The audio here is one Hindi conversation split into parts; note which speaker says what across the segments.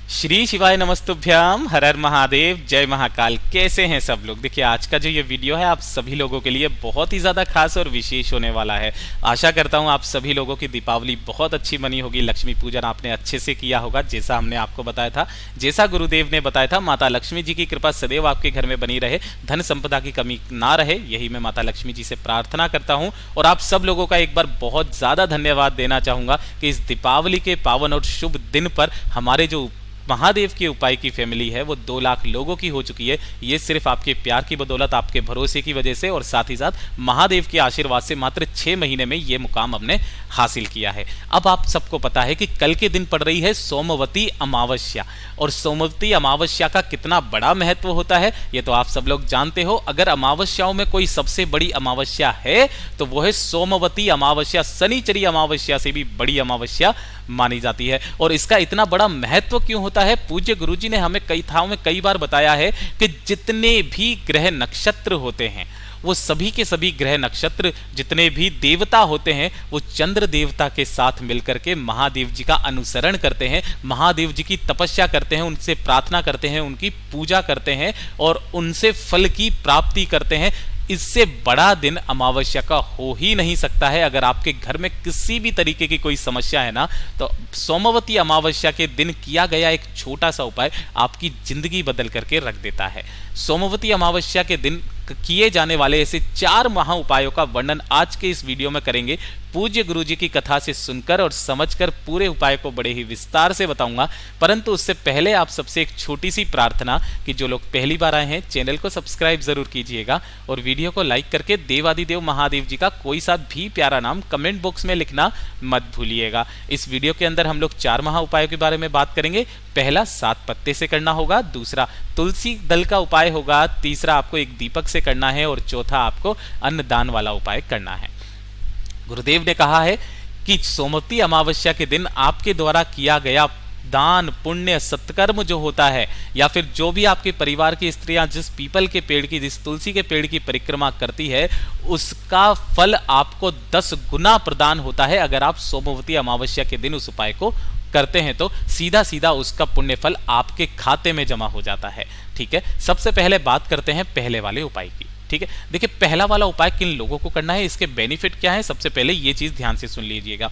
Speaker 1: श्री शिवाय नमस्तुभ्याम, हर हर महादेव, जय महाकाल। कैसे हैं सब लोग? देखिए, आज का जो ये वीडियो है आप सभी लोगों के लिए बहुत ही ज़्यादा खास और विशेष होने वाला है। आशा करता हूँ आप सभी लोगों की दीपावली बहुत अच्छी बनी होगी, लक्ष्मी पूजन आपने अच्छे से किया होगा जैसा हमने आपको बताया था, जैसा गुरुदेव ने बताया था। माता लक्ष्मी जी की कृपा सदैव आपके घर में बनी रहे, धन संपदा की कमी ना रहे, यही मैं माता लक्ष्मी जी से प्रार्थना करता हूँ। और आप सब लोगों का एक बार बहुत ज़्यादा धन्यवाद देना चाहूँगा कि इस दीपावली के पावन और शुभ दिन पर हमारे जो महादेव के उपाय की फैमिली है वो 2 लाख लोगों की हो चुकी है। ये सिर्फ आपके प्यार की बदौलत, आपके भरोसे की वजह से और साथ ही साथ महादेव के आशीर्वाद से मात्र 6 महीने में ये मुकाम हमने हासिल किया है। अब आप सबको पता है कि कल के दिन पड़ रही है सोमवती अमावस्या, और सोमवती अमावस्या का कितना बड़ा महत्व होता है ये तो आप सब लोग जानते हो। अगर अमावस्याओं में कोई सबसे बड़ी अमावस्या है तो वो है सोमवती अमावस्या। शनिचरी अमावस्या से भी बड़ी अमावस्या मानी जाती है। और इसका इतना बड़ा महत्व क्यों होता है? पूज्य गुरुजी ने हमें कई बार बताया है कि जितने भी ग्रह नक्षत्र होते हैं वो सभी के सभी ग्रह नक्षत्र, जितने भी देवता होते हैं वो चंद्र देवता के साथ मिलकर के महादेव जी का अनुसरण करते हैं, महादेव जी की तपस्या करते हैं, उनसे प्रार्थना करते हैं, उनकी पूजा करते हैं और उनसे फल की प्राप्ति करते हैं। इससे बड़ा दिन अमावस्या का हो ही नहीं सकता है। अगर आपके घर में किसी भी तरीके की कोई समस्या है ना, तो सोमवती अमावस्या के दिन किया गया एक छोटा सा उपाय आपकी जिंदगी बदल करके रख देता है। सोमवती अमावस्या के दिन किए जाने वाले ऐसे 4 महा उपायों का वर्णन आज के इस वीडियो में करेंगे। पूज्य गुरुजी की कथा से सुनकर और समझकर पूरे उपाय को बड़े ही विस्तार से बताऊंगा। परंतु उससे पहले आप सबसे एक छोटी सी प्रार्थना कि जो लोग पहली बार आए हैं चैनल को सब्सक्राइब जरूर कीजिएगा और वीडियो को लाइक करके देवादिदेव महादेव जी का कोई सा भी प्यारा नाम कमेंट बॉक्स में लिखना मत भूलिएगा। इस वीडियो के अंदर हम लोग 4 महा उपायों के बारे में बात करेंगे। पहला 7 पत्ते से करना होगा, दूसरा तुलसी दल का उपाय होगा, तीसरा आपको एक दीपक से करना है और चौथा आपको अन्नदान वाला उपाय करना है। गुरुदेव ने कहा है कि सोमवती अमावस्या के दिन आपके द्वारा किया गया दान पुण्य सत्कर्म जो होता है, या फिर जो भी आपके परिवार की स्त्रियां जिस पीपल के पेड़ की, जिस तुलसी के पेड़ की परिक्रमा करती है, उसका फल आपको 10 गुना प्रदान होता है। अगर आप सोमवती अमावस्या के दिन उस उपाय को करते हैं तो सीधा सीधा उसका पुण्य फल आपके खाते में जमा हो जाता है। ठीक है, सबसे पहले बात करते हैं पहले वाले उपाय की। ठीक है, देखिए पहला वाला उपाय किन लोगों को करना है, इसके बेनिफिट क्या है, सबसे पहले ये चीज ध्यान से सुन लीजिएगा।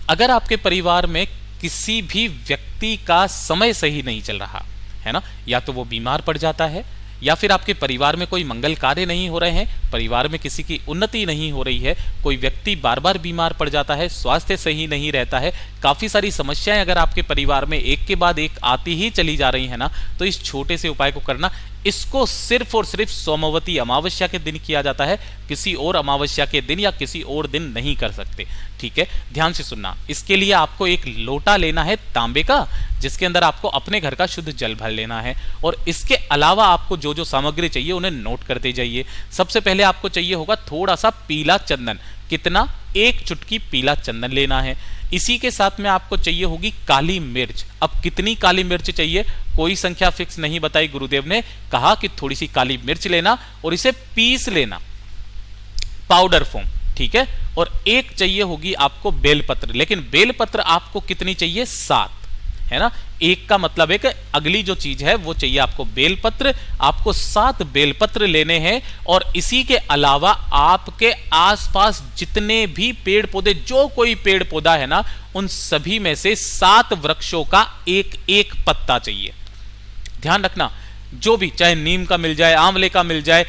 Speaker 1: अगर आपके परिवार में किसी भी व्यक्ति का समय सही नहीं चल रहा है ना, या तो वो बीमार पड़ जाता है, या फिर आपके परिवार में कोई मंगल कार्य नहीं हो रहे हैं, परिवार में किसी की उन्नति नहीं हो रही है, कोई व्यक्ति बार बार बीमार पड़ जाता है, स्वास्थ्य सही नहीं रहता है, काफ़ी सारी समस्याएं अगर आपके परिवार में एक के बाद एक आती ही चली जा रही है ना, तो इस छोटे से उपाय को करना। इसको सिर्फ और सिर्फ सोमवती अमावस्या के दिन किया जाता है, किसी और अमावस्या के दिन या किसी और दिन नहीं कर सकते। ठीक है, ध्यान से सुनना। इसके लिए आपको एक लोटा लेना है तांबे का, जिसके अंदर आपको अपने घर का शुद्ध जल भर लेना है। और इसके अलावा आपको जो जो सामग्री चाहिए उन्हें नोट करते जाइए। सबसे पहले आपको चाहिए होगा थोड़ा सा पीला चंदन। कितना? 1 चुटकी पीला चंदन लेना है। इसी के साथ में आपको चाहिए होगी काली मिर्च। अब कितनी काली मिर्च चाहिए, कोई संख्या फिक्स नहीं बताई। गुरुदेव ने कहा कि थोड़ी सी काली मिर्च लेना और इसे पीस लेना पाउडर फॉर्म। ठीक है, और एक चाहिए होगी आपको बेलपत्र। लेकिन बेलपत्र आपको कितनी चाहिए? 7, है ना। एक का मतलब है कि अगली जो चीज है वो चाहिए आपको बेलपत्र। आपको 7 बेलपत्र लेने हैं। और इसी के अलावा आपके आसपास जितने भी पेड़ पौधे, जो कोई पेड़ पौधा है ना, उन सभी में से 7 वृक्षों का एक एक पत्ता चाहिए। ध्यान रखना, जो भी, चाहे नीम का मिल जाए, आंवले का मिल जाए,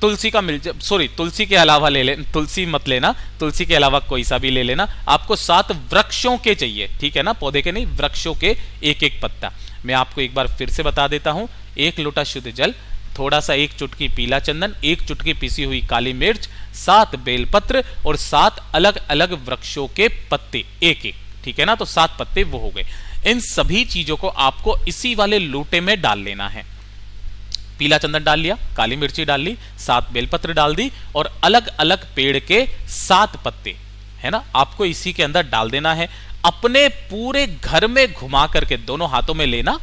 Speaker 1: तुलसी का मिल जाए, सॉरी तुलसी के अलावा ले ले, तुलसी मत लेना, तुलसी के अलावा कोई सा भी ले लेना। आपको 7 वृक्षों के चाहिए, ठीक है ना, पौधे के नहीं, वृक्षों के एक एक पत्ता। मैं आपको एक बार फिर से बता देता हूं। 1 लोटा शुद्ध जल, थोड़ा सा 1 चुटकी पीला चंदन, 1 चुटकी पिसी हुई काली मिर्च, 7 बेलपत्र और 7 अलग अलग वृक्षों के पत्ते एक एक। ठीक है ना, तो 7 पत्ते वो हो गए। इन सभी चीजों को आपको इसी वाले लोटे में डाल लेना है। पीला चंदन डाल लिया, काली मिर्ची डाल ली, 7 बेलपत्र डाल दी और अलग अलग पेड़ के 7 पत्ते, है ना, आपको इसी के अंदर डाल देना है। अपने पूरे घर में घुमा करके, दोनों हाथों में लेना,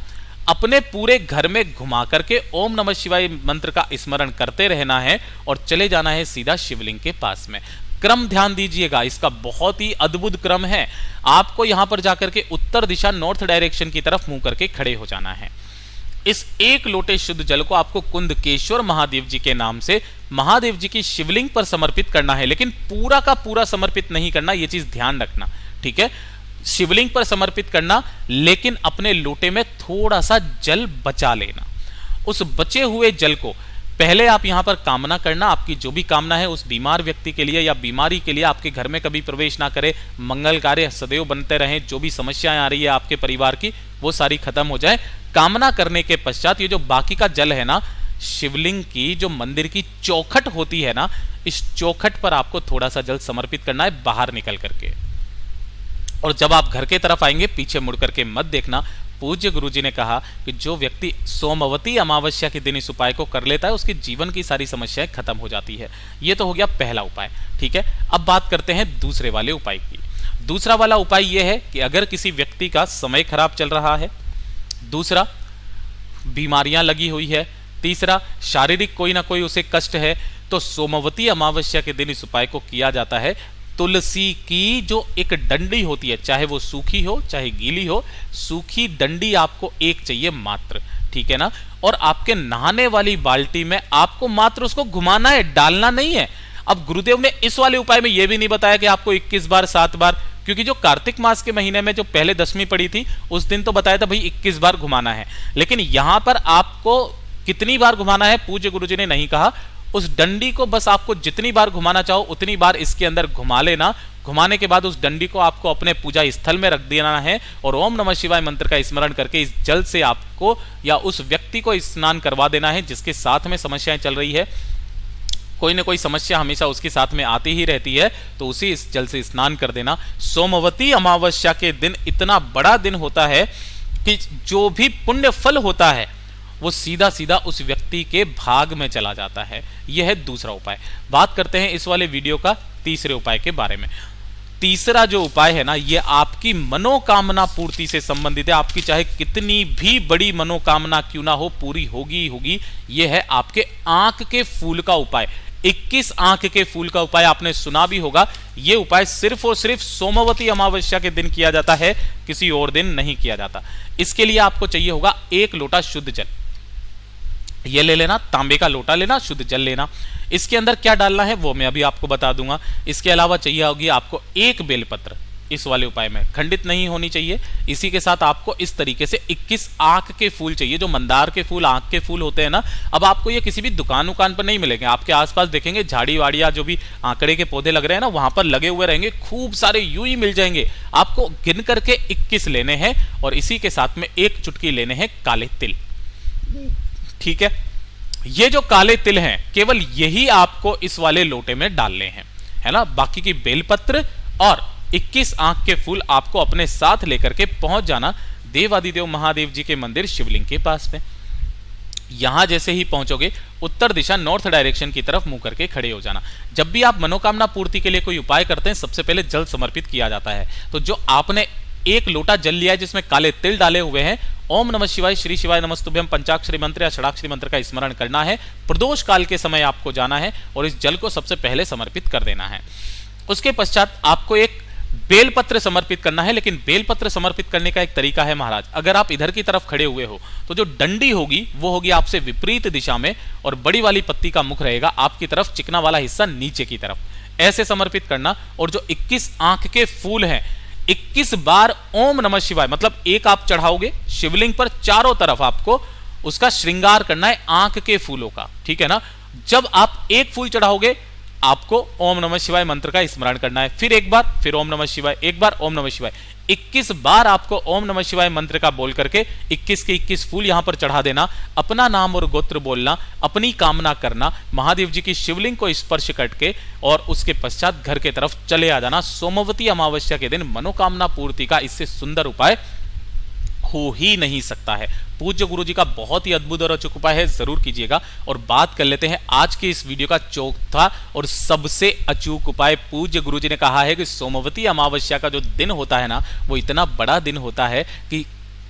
Speaker 1: अपने पूरे घर में घुमा करके ओम नमः शिवाय मंत्र का स्मरण करते रहना है और चले जाना है सीधा शिवलिंग के पास में। क्रम ध्यान दीजिएगा, इसका बहुत ही अद्भुत क्रम है। आपको यहां पर जाकर के उत्तर दिशा नॉर्थ डायरेक्शन की तरफ मुंह करके खड़े हो जाना है। इस 1 लोटे शुद्ध जल को आपको कुंदकेश्वर महादेव जी के नाम से महादेव जी की शिवलिंग पर समर्पित करना है, लेकिन पूरा का पूरा समर्पित नहीं करना, यह चीज ध्यान रखना, ठीक है। शिवलिंग पर समर्पित करना, लेकिन अपने लोटे में थोड़ा सा जल बचा लेना। उस बचे हुए जल को पहले आप यहां पर कामना करना, आपकी जो भी कामना है उस बीमार व्यक्ति के लिए या बीमारी के लिए, आपके घर में कभी प्रवेश ना करे, मंगल कार्य सदैव बनते रहें, जो भी समस्याएं आ रही है आपके परिवार की वो सारी खत्म हो जाए। कामना करने के पश्चात ये जो बाकी का जल है ना, शिवलिंग की जो मंदिर की चौखट होती है ना, इस चौखट पर आपको थोड़ा सा जल समर्पित करना है बाहर निकल करके। और जब आप घर के तरफ आएंगे पीछे मुड़ करके मत देखना। पूज्य गुरुजी ने कहा कि जो व्यक्ति सोमवती अमावस्या के दिन इस उपाय को कर लेता है उसके जीवन की सारी समस्याएं खत्म हो जाती है। यह तो हो गया पहला उपाय, ठीक है। अब बात करते हैं दूसरे वाले उपाय की। दूसरा वाला उपाय यह है कि अगर किसी व्यक्ति का समय खराब चल रहा है, दूसरा बीमारियां लगी हुई है, तीसरा शारीरिक कोई ना कोई उसे कष्ट है, तो सोमवती अमावस्या के दिन इस उपाय को किया जाता है। तुलसी की जो एक डंडी होती है, चाहे वो सूखी हो चाहे गीली हो, सूखी डंडी आपको एक चाहिए मात्र, ठीक है ना। और आपके नहाने वाली बाल्टी में आपको मात्र उसको घुमाना है, डालना नहीं है। अब गुरुदेव ने इस वाले उपाय में यह भी नहीं बताया कि आपको 21 बार 7 बार, क्योंकि जो कार्तिक मास के महीने में जो पहले दशमी पड़ी थी उस दिन तो बताया था भाई 21 बार घुमाना है, लेकिन यहां पर आपको कितनी बार घुमाना है पूज्य गुरुजी ने नहीं कहा। उस डंडी को बस आपको जितनी बार घुमाना चाहो उतनी बार इसके अंदर घुमा लेना। घुमाने के बाद उस डंडी को आपको अपने पूजा स्थल में रख देना है और ओम नमः शिवाय मंत्र का स्मरण करके इस जल से आपको या उस व्यक्ति को स्नान करवा देना है जिसके साथ में समस्याएं चल रही है। कोई ना कोई समस्या हमेशा उसके साथ में आती ही रहती है, तो उसी इस जल से स्नान कर देना। सोमवती अमावस्या के दिन इतना बड़ा दिन होता है कि जो भी पुण्य फल होता है वो सीधा सीधा उस व्यक्ति के भाग में चला जाता है। यह है दूसरा उपाय। बात करते हैं इस वाले वीडियो का तीसरे उपाय के बारे में। तीसरा जो उपाय है ना, यह आपकी मनोकामना पूर्ति से संबंधित है। आपकी चाहे कितनी भी बड़ी मनोकामना क्यों ना हो, पूरी होगी होगी। यह है आपके आंख के फूल का उपाय। 21 आंख के फूल का उपाय आपने सुना भी होगा। यह उपाय सिर्फ और सिर्फ सोमवती अमावस्या के दिन किया जाता है, किसी और दिन नहीं किया जाता। इसके लिए आपको चाहिए होगा 1 लोटा शुद्ध जल। ये ले लेना, तांबे का लोटा लेना, शुद्ध जल लेना। इसके अंदर क्या डालना है वो मैं अभी आपको बता दूंगा। इसके अलावा चाहिए होगी आपको 1 बेलपत्र। इस वाले उपाय में खंडित नहीं होनी चाहिए। इसी के साथ आपको इस तरीके से 21 आंख के फूल चाहिए, जो मंदार के फूल, आंख के फूल होते हैं ना। अब आपको ये किसी भी दुकान पर नहीं मिलेंगे, आपके आसपास देखेंगे झाड़ी वाड़िया जो भी आंकड़े के पौधे लग रहे हैं ना, वहां पर लगे हुए रहेंगे, खूब सारे यूं ही मिल जाएंगे। आपको गिन करके 21 लेने हैं और इसी के साथ में 1 चुटकी लेने हैं काले तिल, ठीक है। ये जो काले तिल हैं केवल यही आपको इस वाले लोटे में डालने हैं, है ना। बाकी की बेलपत्र और 21 आंख के फूल आपको अपने साथ लेकर के पहुंच जाना देवादिदेव महादेव जी के मंदिर शिवलिंग के पास में। यहां जैसे ही पहुंचोगे उत्तर दिशा नॉर्थ डायरेक्शन की तरफ मुंह करके खड़े हो जाना। जब भी आप मनोकामना पूर्ति के लिए कोई उपाय करते हैं सबसे पहले जल समर्पित किया जाता है। तो जो आपने 1 लोटा जल लिया है जिसमें काले तिल डाले हुए हैं, ओम नमः शिवाय, श्री शिवाय नमस्तुभ्यम पंचाक्षरी मंत्र या षडाक्षरी मंत्र का स्मरण करना है। प्रदोष काल के समय आपको जाना है और इस जल को सबसे पहले समर्पित कर देना है। उसके पश्चात आपको एक बेलपत्र समर्पित करना है, लेकिन बेलपत्र समर्पित करने का एक तरीका है महाराज। अगर आप इधर की तरफ खड़े हुए हो तो जो डंडी होगी वो होगी आपसे विपरीत दिशा में और बड़ी वाली पत्ती का मुख रहेगा आपकी तरफ, चिकना वाला हिस्सा नीचे की तरफ। ऐसे समर्पित करना। और जो 21 आंख के फूल हैं 21 बार ओम नमः शिवाय, मतलब 1 आप चढ़ाओगे शिवलिंग पर, चारों तरफ आपको उसका श्रृंगार करना है आंख के फूलों का, ठीक है ना। जब आप 1 फूल चढ़ाओगे आपको ओम नमः शिवाय मंत्र का स्मरण करना है, फिर एक बार, फिर ओम नमः शिवाय, एक बार ओम नमः शिवाय। 21 बार आपको ओम नमः शिवाय मंत्र का बोल करके 21 के 21 फूल यहां पर चढ़ा देना। अपना नाम और गोत्र बोलना, अपनी कामना करना, महादेव जी की शिवलिंग को स्पर्श करके और उसके पश्चात घर के तरफ चले आ जाना। सोमवती अमावस्या के दिन मनोकामना पूर्ति का इससे सुंदर उपाय हो ही नहीं सकता है। पूज्य गुरु जी का बहुत ही अद्भुत और अचूक उपाय है, जरूर कीजिएगा। और बात कर लेते हैं आज के इस वीडियो का चौथा और सबसे अचूक उपाय। पूज्य गुरु जी ने कहा है कि सोमवती अमावस्या का जो दिन होता है ना, वो इतना बड़ा दिन होता है कि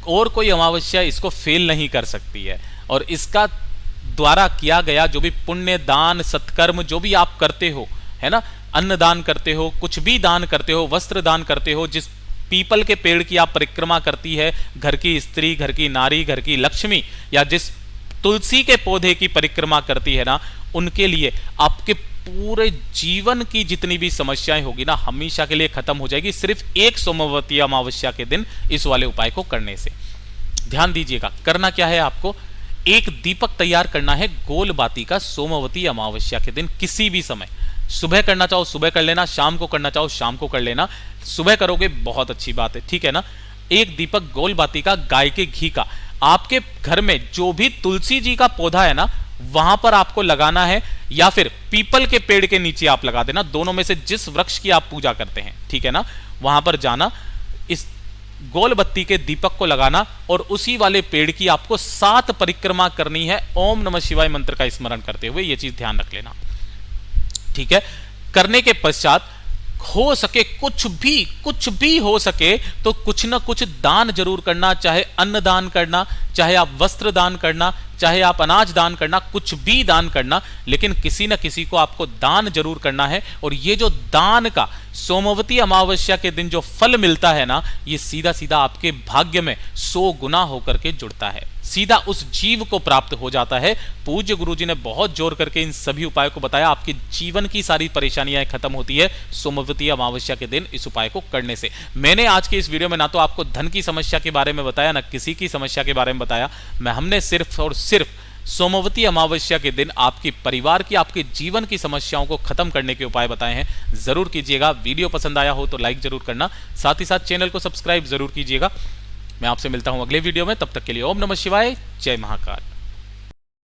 Speaker 1: और कोई अमावस्या इसको फेल नहीं कर सकती है। और इसका द्वारा किया गया जो भी पुण्य, दान, सत्कर्म जो भी आप करते हो है ना, अन्न दान करते हो, कुछ भी दान करते हो, वस्त्र दान करते हो, जिस पीपल के पेड़ की आप परिक्रमा करती है घर की स्त्री, घर की नारी, घर की लक्ष्मी, या जिस तुलसी के पौधे की परिक्रमा करती है ना, उनके लिए आपके पूरे जीवन की जितनी भी समस्याएं होगी ना, हमेशा के लिए खत्म हो जाएगी, सिर्फ एक सोमवती अमावस्या के दिन इस वाले उपाय को करने से। ध्यान दीजिएगा, करना क्या है, आपको एक दीपक तैयार करना है गोल बाती का सोमवती अमावस्या के दिन किसी भी समय। सुबह करना चाहो सुबह कर लेना, शाम को करना चाहो शाम को कर लेना। सुबह करोगे बहुत अच्छी बात है, ठीक है ना। एक दीपक गोल बाती का गाय के घी का, आपके घर में जो भी तुलसी जी का पौधा है ना, वहां पर आपको लगाना है, या फिर पीपल के पेड़ के नीचे आप लगा देना, दोनों में से जिस वृक्ष की आप पूजा करते हैं, ठीक है ना, वहां पर जाना, इस गोल बत्ती के दीपक को लगाना, और उसी वाले पेड़ की आपको 7 परिक्रमा करनी है ओम नमः शिवाय मंत्र का स्मरण करते हुए। यह चीज ध्यान रख लेना, ठीक है। करने के पश्चात हो सके कुछ भी हो सके तो कुछ ना कुछ दान जरूर करना, चाहे अन्न दान करना, चाहे आप वस्त्र दान करना, चाहे आप अनाज दान करना, कुछ भी दान करना, लेकिन किसी न किसी को आपको दान जरूर करना है। और ये जो दान का सोमवती अमावस्या के दिन जो फल मिलता है ना, ये सीधा सीधा आपके भाग्य में 100 गुना होकर के जुड़ता है, सीधा उस जीव को प्राप्त हो जाता है। पूज्य गुरुजी ने बहुत जोर करके इन सभी उपायों को बताया, आपके जीवन की सारी परेशानियां खत्म होती है सोमवती अमावस्या के दिन इस उपाय को करने से। मैंने आज के इस वीडियो में ना तो आपको धन की समस्या के बारे में बताया, ना किसी की समस्या के बारे में बताया, हमने सिर्फ और सिर्फ सोमवती अमावस्या के दिन आपकी परिवार की, आपके जीवन की समस्याओं को खत्म करने के उपाय बताए हैं। जरूर कीजिएगा। वीडियो पसंद आया हो तो लाइक जरूर करना, साथ ही साथ चैनल को सब्सक्राइब जरूर कीजिएगा। मैं आपसे मिलता हूं अगले वीडियो में, तब तक के लिए ओम नमः शिवाय, जय महाकाल।